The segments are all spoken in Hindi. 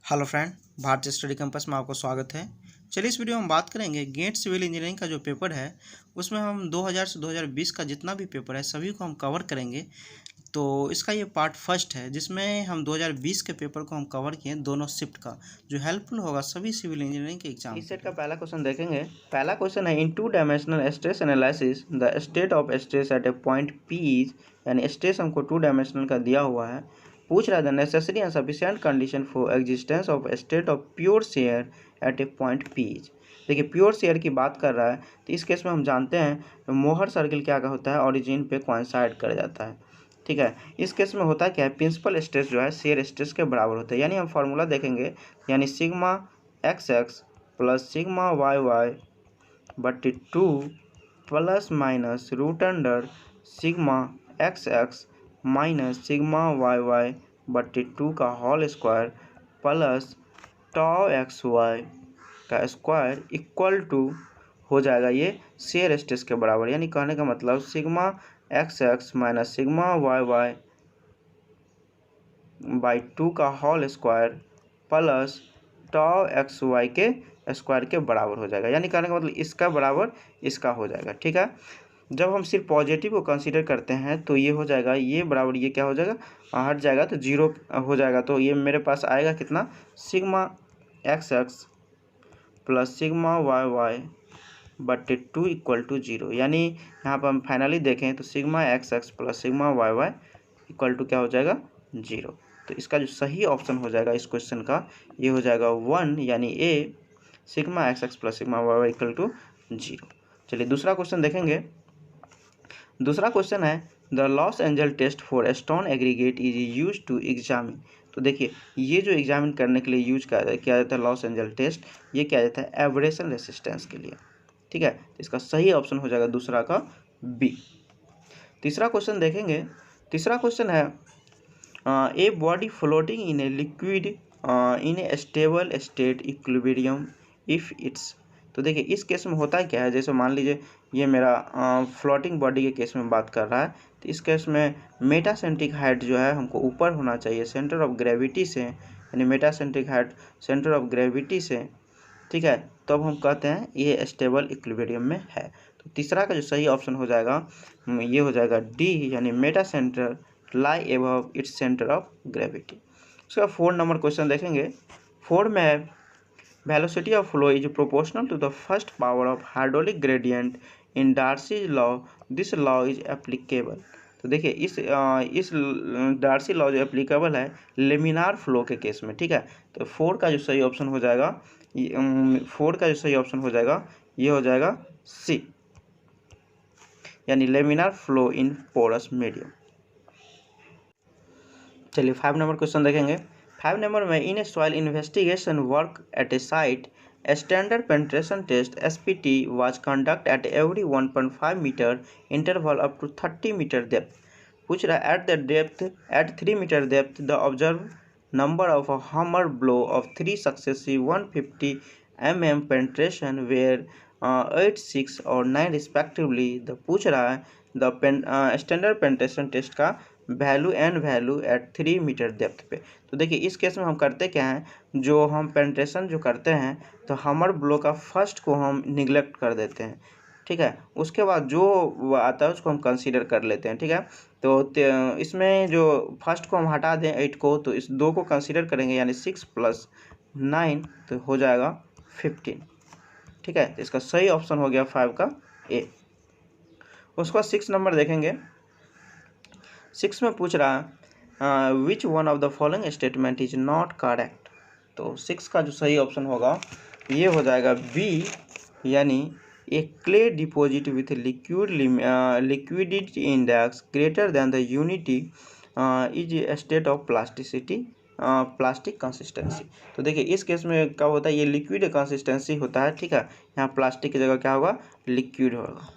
हेलो फ्रेंड, भारतीय स्टडी कैंपस में आपको स्वागत है। चलिए इस वीडियो में हम बात करेंगे गेट सिविल इंजीनियरिंग का जो पेपर है उसमें हम 2000 से 2020 का जितना भी पेपर है सभी को हम कवर करेंगे। तो इसका ये पार्ट फर्स्ट है जिसमें हम 2020 के पेपर को हम कवर किए दोनों शिफ्ट का, जो हेल्पफुल होगा सभी सिविल इंजीनियरिंग के एग्जाम। इस सेट का पहला क्वेश्चन देखेंगे। पहला क्वेश्चन है, in two dimensional stress analysis the state of stress at a point P is, यानी स्ट्रेस हमको 2 डायमेंशनल का दिया हुआ है। पूछ रहा है the necessary and sufficient condition for existence of state of pure share eight a point P is. देखिए प्योर शेयर की बात कर रहा है, तो इस केस में हम जानते हैं मोहर सर्किल क्या होता है, ओरिजिन पे कोइंसाइड कर जाता है। ठीक है, इस केस में होता है क्या है, प्रिंसिपल स्ट्रेस जो है शेयर स्ट्रेस के बराबर होता है। यानी हम फार्मूला देखेंगे, यानी sigma x x plus sigma y y बट्टी 2 plus minus root under sigma x x minus sigma y y बट्टी 2 का whole square plus tau x y का स्क्वायर इक्वल टू हो जाएगा ये शेयर स्ट्रेस के बराबर। यानी कहने का मतलब sigma x x minus sigma y y by 2 का whole square plus tau x y के स्क्वायर के बराबर हो जाएगा। यानी कहने का मतलब इसका बराबर इसका हो जाएगा। ठीक है, जब हम सिर्फ पॉजिटिव को कंसीडर करते हैं तो ये हो जाएगा, ये बराबर ये क्या हो जाएगा, हट जाएगा तो जीरो हो जाएगा। तो ये मेरे पास आएगा कितना, sigma x x plus sigma y y बट्टे 2 इक्वल टू 0। यानी यहाँ पर हम फाइनली देखें तो sigma x x plus sigma y y equal to क्या हो जाएगा, 0। तो इसका जो सही ऑप्शन हो जाएगा इस क्वेश्चन का, ये हो जाएगा 1, यानी A sigma x x plus sigma y y equal to 0। चलिए दूसरा क्वेश्चन देखेंगे। दूसरा क्वेश्चन है, the Los Angeles test for stone aggregate is use to examine. तो देखिए ये जो एग्जामिन करने के लिए यूज किया जाता है लॉस एंजल टेस्ट, ये किया जाता है एब्रेशन रेसिस्टेंस के लिए। ठीक है, तो इसका सही ऑप्शन हो जाएगा दूसरा का बी। तीसरा क्वेश्चन देखेंगे। तीसरा क्वेश्चन है, a body floating in a liquid in A stable state equilibrium if it's. तो देखिए इस केस में होता है क्या है, जैसे मान लीजिए ये मेरा फ्लोटिंग बॉडी के केस में बात कर रहा है, तो इस केस में मेटासेंट्रिक हाइट जो है हमको ऊपर होना चाहिए सेंटर ऑफ ग्रेविटी से, यानी metacentric height centre of gravity से। ठीक है, तो अब हम कहते हैं ये स्टेबल इक्विलिब्रियम में है। तो तीसरा का जो सही ऑप्शन हो जाएगा ये हो जाएगा डी, यानी meta centre lie above its centre of gravity. उसके बाद 4 नंबर क्वेश्चन देखेंगे। 4 में velocity of flow is proportional to the first power of hydraulic gradient in Darcy law, this law is applicable. तो देखिए इस डार्सी लॉ जो एप्लीकेबल है लेमिनार फ्लो के केस में। ठीक है, तो 4 का जो सही ऑप्शन हो जाएगा, 4 का जो सही ऑप्शन हो जाएगा ये हो जाएगा सी, यानी laminar flow in porous medium. चलिए 5 नंबर क्वेश्चन देखेंगे। 5 नंबर में, in a soil investigation work at a site standard penetration test SPT was conducted at every 1.5 metre interval up to 30 metre depth. पूछ रहा है at 3 metre depth the observe number of hammer blow of 3 successive 150 mm penetration where 8, 6 और 9 रिस्पेक्टिवली। द पूछ रहा है द स्टैंडर्ड पेनिट्रेशन टेस्ट का वैल्यू एट 3 मीटर डेप्थ पे। तो देखिए इस केस में हम करते क्या हैं, जो हम पेनिट्रेशन जो करते हैं तो हमर ब्लो का फर्स्ट को हम निगलेक्ट कर देते हैं। ठीक है, उसके बाद जो आता है उसको हम कंसीडर कर लेते हैं। ठीक है, तो इसमें जो फर्स्ट को हम हटा दें 8 को, तो इस 2 को कंसीडर करेंगे, यानी 6 प्लस 9 तो हो जाएगा 15। ठीक है, तो इसका सही ऑप्शन हो गया 5 का ए। उसके बाद 6 नंबर देखेंगे। 6 में पूछ रहा है which one of the following statement is not correct. तो 6 का जो सही ऑप्शन होगा ये हो जाएगा बी, यानी a clay deposit with liquidity index greater than the unity is a state of plastic consistency. तो देखिए इस केस में क्या होता है, ये लिक्विड कंसिस्टेंसी होता है। ठीक है, यहाँ प्लास्टिक की जगह क्या होगा, लिक्विड होगा।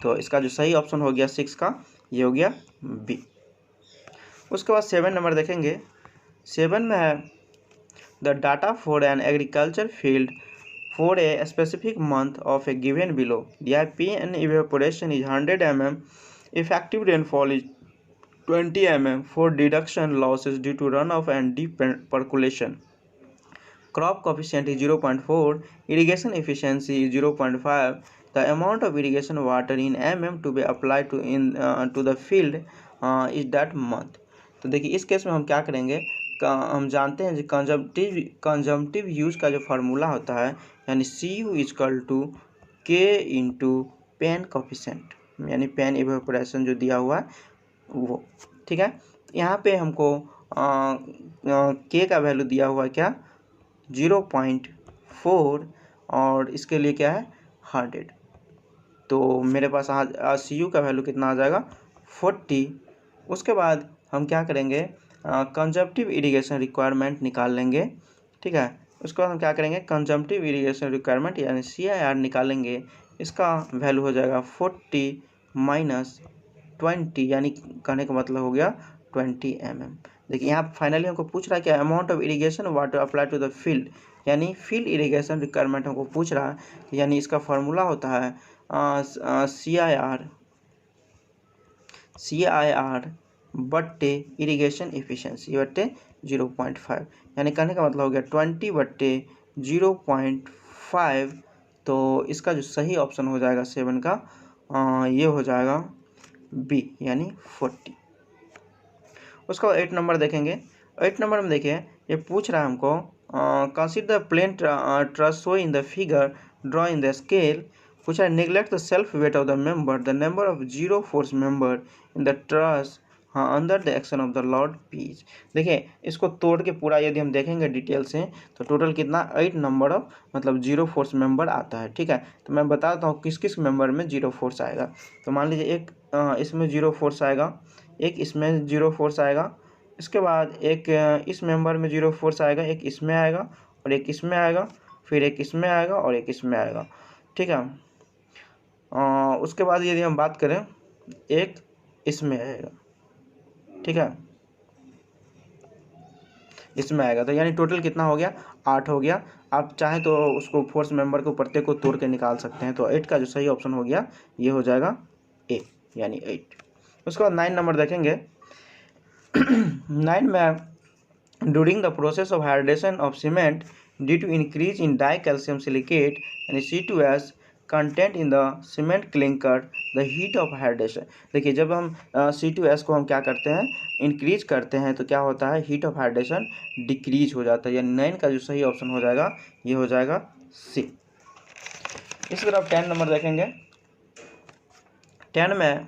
तो इसका जो सही ऑप्शन हो गया 6 का, ये हो गया बी। उसके बाद 7 नंबर देखेंगे। 7 में है the data for an agriculture field for a specific month of A given below, the PN evaporation is 100 mm, effective rainfall is 20 mm for deduction losses due to runoff and deep percolation. Crop coefficient is 0.4, irrigation efficiency is 0.5. The amount of irrigation water in mm to be applied to the field is that month. तो देखिए इस केस में हम क्या करेंगे, हम जानते हैं कंजम्पटिव यूज का जो फार्मूला होता है यानी CU equal to K into pan coefficient, यानी पेन इवेपोरेशन जो दिया हुआ है वो, ठीक है। यहाँ पे हमको K का वैल्यू दिया हुआ है क्या 0.4 और इसके लिए क्या है 100, तो मेरे पास CU का वैल्यू कितना आ जाएगा 40। उसके बाद हम क्या करेंगे कंजम्पटिव इरिगेशन रिक्वायरमेंट निकाल लेंगे, ठीक है। उसके बाद हम क्या करेंगे कंजम्पटिव इरिगेशन रिक्वायरमेंट यानी CIR निकालेंगे, इसका वैल्यू हो जाएगा 40 माइनस 20, यानी कहने का मतलब हो गया 20 mm। देखिए यहाँ फाइनली हमको पूछ रहा है कि amount of irrigation water apply to the field, यानी फील्ड इरिगेशन रिक्वायरमेंट हमको पूछ रहा है, यानी इसका फार्मूला होता है CIR बट्टे इरिगेशन इफिशिएंसी बट्टे 0.5, यानी कहने का मतलब हो गया 20 बट्टे 0.5। तो इसका जो सही ऑप्शन हो जाएगा 7 का ये हो जाएगा B यानी 40। उसका 8 नंबर देखेंगे। 8 नंबर में देखिए ये पूछ रहा है हमको consider the plane truss show in the figure, draw in the scale. पूछा है neglect the self weight of the member, the number of zero force member in the truss under the action of the load Ps. देखिए इसको तोड़ के पूरा यदि हम देखेंगे डिटेल से तो टोटल कितना 8 नंबर ऑफ मतलब जीरो फोर्स मेंबर आता है, ठीक है। तो मैं बताता हूँ किस किस मेंबर में जीरो फोर्स आएगा। तो मान लीजिए एक इसमें जीरो फोर्स आएगा, एक इसमें जीरो फोर्स आएगा, इसके बाद एक इस मेंबर में जीरो फोर्स आएगा, एक इसमें आएगा और एक इसमें आएगा, फिर एक इसमें आएगा और एक इसमें आएगा, ठीक है। उसके बाद यदि हम बात करें एक इसमें आएगा, ठीक है, इसमें आएगा, तो यानी टोटल कितना हो गया 8 हो गया। आप चाहें तो उसको फोर्स मेंबर को प्रत्येक को तोड़ के निकाल सकते हैं। तो 8 का जो सही ऑप्शन हो गया ये हो जाएगा A यानी 8। उसके बाद 9 नंबर देखेंगे। 9 में during the process of hydration of cement due to increase in dicalcium silicate यानी C2S content in the cement clinker the heat of hydration. देखिए जब हम C2S को हम क्या करते हैं इंक्रीज करते हैं तो क्या होता है हीट ऑफ हाइड्रेशन डिक्रीज हो जाता है, यानी 9 का जो सही ऑप्शन हो जाएगा ये हो जाएगा C। इसी तरफ 10 नंबर देखेंगे। 10 में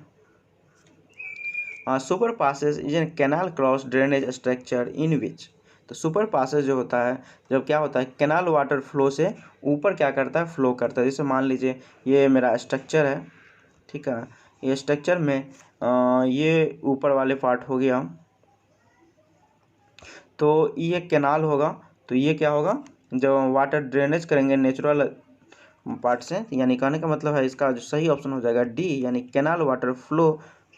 super passage is an canal cross drainage structure in which. तो सुपर पासेज जो होता है जब क्या होता है कैनाल वाटर फ्लो से ऊपर क्या करता है फ्लो करता है। जैसे मान लीजिए ये मेरा स्ट्रक्चर है, ठीक है, ये स्ट्रक्चर में ये ऊपर वाले पार्ट हो गया, तो ये कैनाल होगा, तो ये क्या होगा जब वाटर ड्रेनेज करेंगे नेचुरल पार्ट से, यानी कहने का मतलब है इसका जो सही ऑप्शन हो जाएगा D यानी canal water flow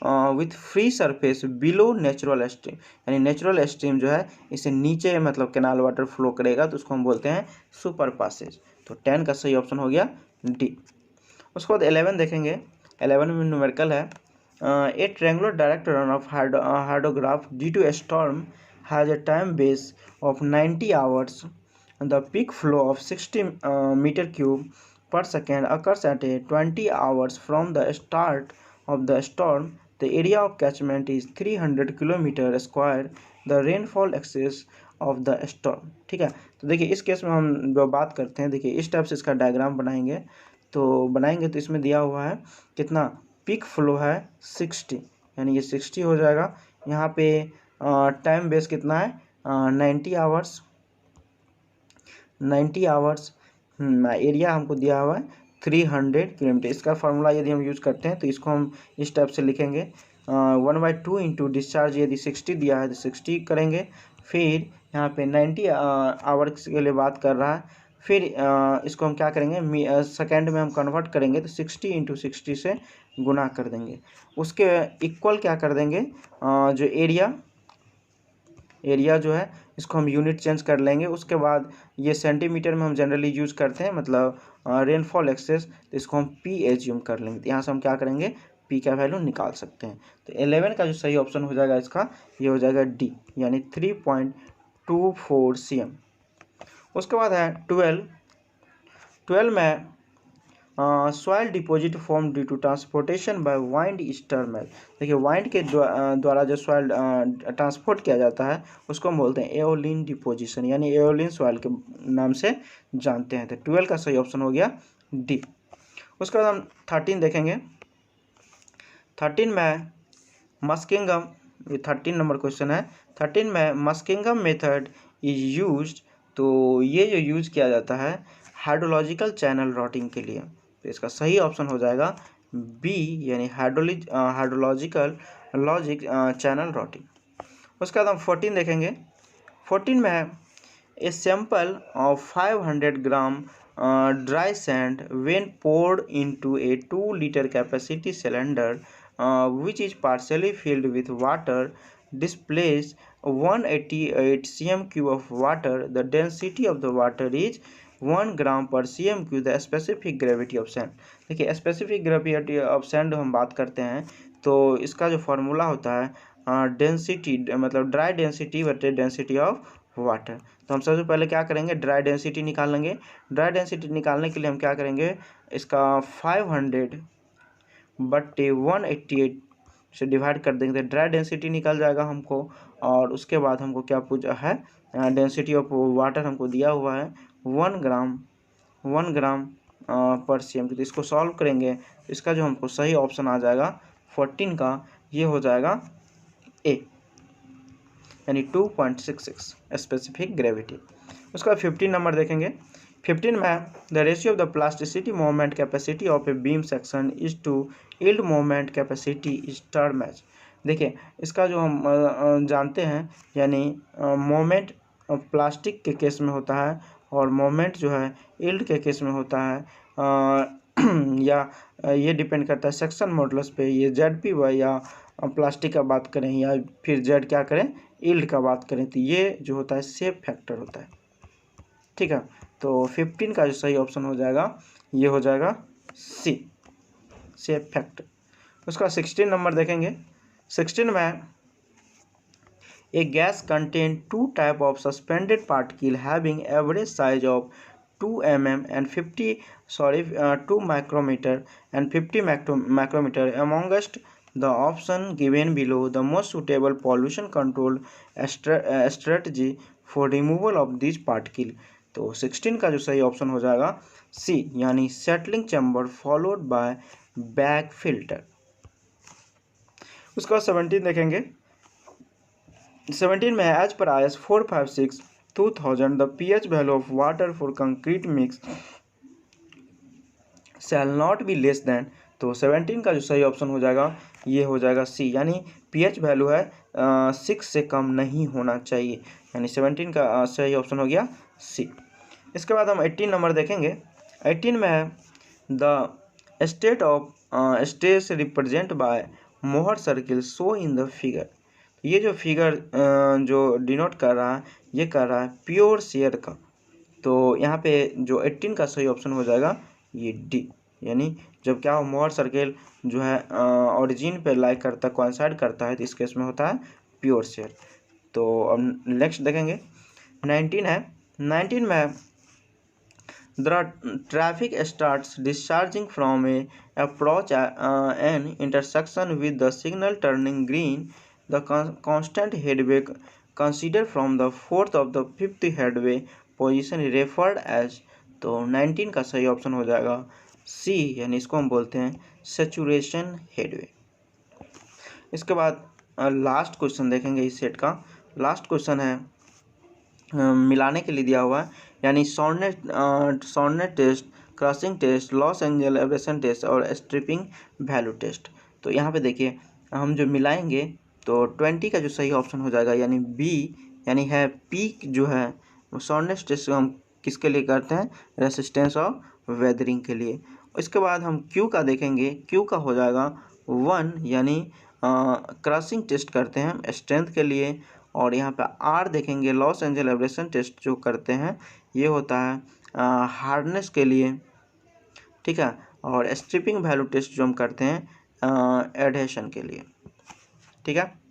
with free surface below natural stream, यानी नेचुरल स्ट्रीम जो है इसे नीचे मतलब कैनाल वाटर फ्लो करेगा तो उसको हम बोलते हैं सुपर पासेज। तो 10 का सही ऑप्शन हो गया D। उसके बाद 11 देखेंगे। 11 में न्यूमेरिकल है a triangular direct run off hydrograph due to a storm has a time base of 90 hours, the peak flow of 60 metre cube per second occurs at a 20 hours from the start of the storm. The area of catchment is 300 kilometre square. The rainfall excess of the storm। ठीक है, तो देखिए इस केस में हम जो बात करते हैं, देखिए इस टाइप से इसका डायग्राम बनाएंगे तो इसमें दिया हुआ है कितना पीक फ्लो है 60, यानी ये 60 हो जाएगा। यहाँ पे टाइम बेस कितना है 90 आवर्स, 90 आवर्स। एरिया हमको दिया हुआ है 300 किलोमीटर। इसका फार्मूला यदि हम यूज़ करते हैं तो इसको हम इस टाइप से लिखेंगे 1/2 इंटू डिस्चार्ज, यदि 60 दिया है तो 60 करेंगे, फिर यहाँ पे 90 आवर्स के लिए बात कर रहा है, फिर इसको हम क्या करेंगे सेकेंड में हम कन्वर्ट करेंगे तो 60 इंटू 60 से गुना कर देंगे, उसके इक्वल क्या कर देंगे जो एरिया जो है इसको हम यूनिट चेंज कर लेंगे। उसके बाद ये सेंटीमीटर में हम जनरली यूज़ करते हैं मतलब रेनफॉल एक्सेस, तो इसको हम P एज्यूम कर लेंगे। तो यहाँ से हम क्या करेंगे पी का वैल्यू निकाल सकते हैं। तो 11 का जो सही ऑप्शन हो जाएगा इसका, ये हो जाएगा डी, यानी 3.24 cm। उसके बाद है 12 में soil deposit form due to transportation by wind स्टर्मेल। देखिए वाइंड के द्वारा जो सॉइल ट्रांसपोर्ट किया जाता है उसको हम बोलते हैं एओलिन डिपोजिशन, यानी एओलिन सॉइल के नाम से जानते हैं। तो 12 का सही ऑप्शन हो गया डी। उसके बाद हम 13 देखेंगे। 13 में मस्किंगम, ये 13 नंबर क्वेश्चन है। 13 में मस्किंगम मेथड इज यूज्ड, तो ये जो यूज किया जाता है हाइड्रोलॉजिकल चैनल रॉटिंग के लिए, तो इसका सही ऑप्शन हो जाएगा बी, यानी हाइड्रोलॉजिकल चैनल रॉटिंग। उसके बाद हम 14 देखेंगे। 14 में a sample of 500 gram dry sand when poured into a 2 litre capacity cylinder which is partially filled with water displays 188 cm3 of water. The density of the water is 1 gram per cm3. The specific gravity of sand. देखिए स्पेसिफिक ग्रेविटी ऑफ सैंड हम बात करते हैं तो इसका जो फॉर्मूला होता है डेंसिटी, मतलब ड्राई डेंसिटी बटे डेंसिटी ऑफ वाटर। तो हम सबसे पहले क्या करेंगे, ड्राई डेंसिटी निकाल लेंगे। ड्राई डेंसिटी निकालने के लिए हम क्या करेंगे, इसका 500 बट्टे 188 से डिवाइड कर देंगे तो ड्राई डेंसिटी निकल जाएगा हमको। और उसके बाद हमको क्या पूछा है, डेंसिटी ऑफ वाटर हमको दिया हुआ है 1 ग्राम पर cm। तो इसको सॉल्व करेंगे, इसका जो हमको सही ऑप्शन आ जाएगा 14 का, ये हो जाएगा ए, यानी 2.66 स्पेसिफिक ग्रेविटी। उसका 15 नंबर देखेंगे। 15 में the ratio of the plasticity moment capacity of a beam section is to yield moment capacity is term as. देखिए इसका जो हम जानते हैं, यानी मोमेंट प्लास्टिक के केस में होता है और मोमेंट जो है यील्ड के केस में होता है, या ये डिपेंड करता है सेक्शन मॉडुलस पे, ये ZP वाई या प्लास्टिक का बात करें या फिर जेड क्या करें यील्ड का बात करें, तो ये जो होता है शेप फैक्टर होता है। ठीक है, तो 15 का जो सही ऑप्शन हो जाएगा ये हो जाएगा सी, शेप फैक्टर। उसका 16 नंबर देखेंगे। 16 में a gas contain 2 type of suspended particle having average size of 2 mm and 2 micrometer and 50 micrometer amongst the option given below the most suitable pollution control strategy for removal of these particle। तो 16 का जो सही ऑप्शन हो जाएगा सी, यानी settling chamber followed by back filter. उसका 17 देखेंगे। 17 में as per IS 456/2000 the pH value of water for concrete mix shall not be less than. तो 17 का जो सही ऑप्शन हो जाएगा ये हो जाएगा सी, यानी pH वैल्यू है 6 से कम नहीं होना चाहिए, यानी 17 का सही ऑप्शन हो गया सी। इसके बाद हम 18 नंबर देखेंगे। 18 में है the state of stage represent by मोहर circle show in the figure. ये जो फिगर जो डिनोट कर रहा है ये कर रहा है प्योर शेयर का, तो यहाँ पे जो 18 का सही ऑप्शन हो जाएगा ये डी, यानी जब क्या हो मोहर सर्किल जो है ओरिजिन पे लाई करता है, कोइंसाइड करता है, तो इस केस में होता है प्योर शेयर। तो अब नेक्स्ट देखेंगे 19 है। 19 में the traffic starts discharging from a approach an intersection with the signal turning green. The constant headway considered from the fourth of the fifth headway position referred as। तो 19 का सही ऑप्शन हो जाएगा सी, यानी इसको हम बोलते हैं सेचुरेशन हेडवे। इसके बाद लास्ट क्वेश्चन देखेंगे इस सेट का। लास्ट क्वेश्चन है मिलाने के लिए दिया हुआ है, यानी सॉर्नेट test, crushing test, Los Angeles abrasion test और स्ट्रिपिंग वैल्यू टेस्ट। तो यहाँ पे देखिए हम जो मिलाएंगे तो 20 का जो सही ऑप्शन हो जाएगा यानी बी, यानी है पीक जो है वो सॉर्नेट टेस्ट हम किसके लिए करते हैं, रेसिस्टेंस ऑफ वेदरिंग के लिए। इसके बाद हम क्यू का देखेंगे। क्यू का हो जाएगा 1, यानी क्रॉसिंग टेस्ट करते हैं स्ट्रेंथ के लिए। और यहाँ पे आर देखेंगे लॉस एंजल एब्रेशन टेस्ट जो करते हैं ये होता है हार्डनेस के लिए, ठीक है। और स्ट्रिपिंग वैल्यू टेस्ट जो हम करते हैं एडहेशन के लिए, ठीक है।